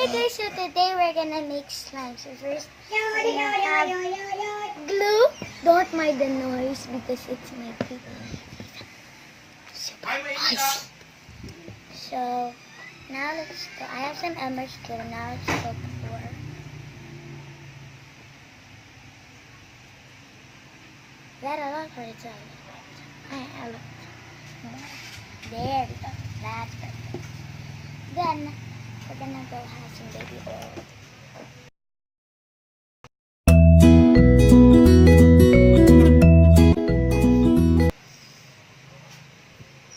Hey guys, so today we're gonna make slime. So first, we're gonna have glue. Don't mind the noise because it's making super noisy. So now let's go. I have some Elmer's glue. Now let's go pour. Is that a lot or it's a little? A lot. There we go. That's perfect. Then we're gonna go have some baby oil.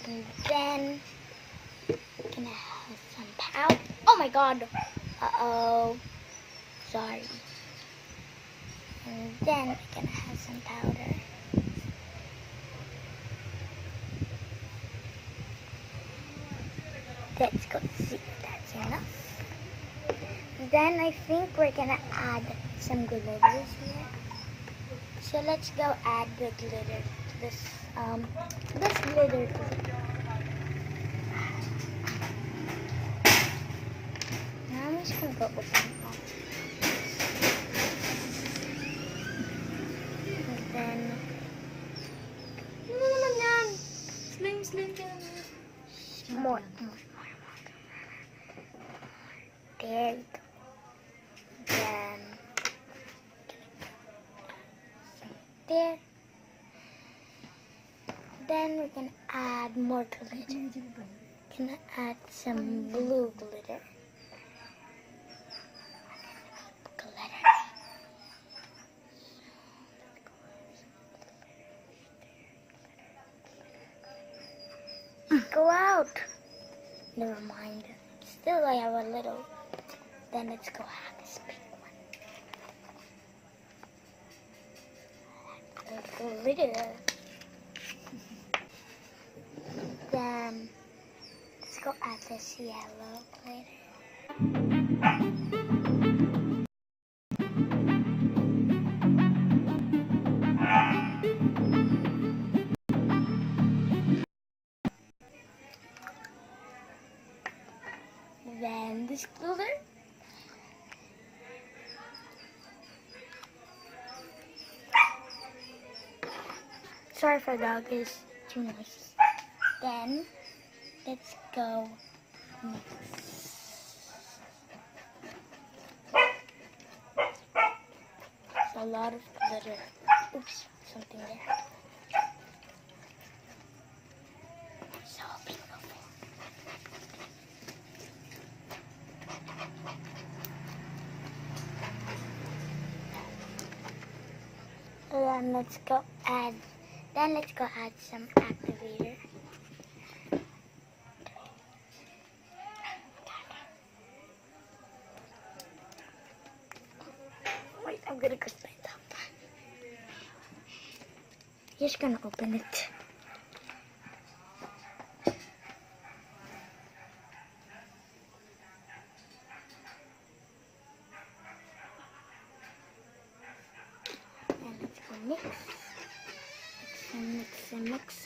And then we're gonna have some powder. Oh my god! Uh-oh. Sorry. And then we're gonna have some powder. Let's go see if that's enough. Then I think we're gonna add some glitters here. So let's go add the glitter to this glitter. Now I'm just gonna go open it up. And then more. There we go. Then there. Then we're gonna add more glitter. Gonna add some blue glitter. Go out. Never mind. Still, I have a little. Then let's go have this big one. Glitter. Then let's go add this yellow glitter. Then this glitter. Sorry for dog, it's too noisy. Then let's go mix. There's a lot of glitter. Oops, something there. So beautiful. Then let's go add some activator. Wait, I'm gonna go stand up. Just gonna open it. And let's go mix. Mix.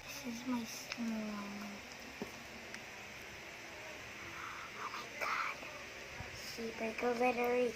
This is my slime. Oh my god. Super glittery.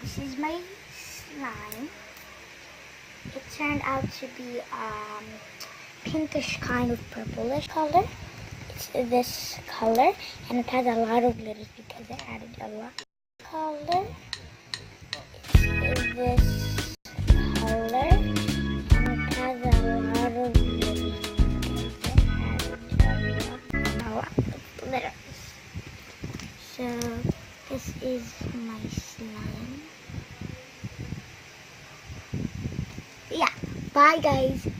This is my slime. It turned out to be pinkish kind of purplish color. It's this color and it has a lot of glitters because I added a lot of color. It's this color. So this is my slime. Yeah, bye guys.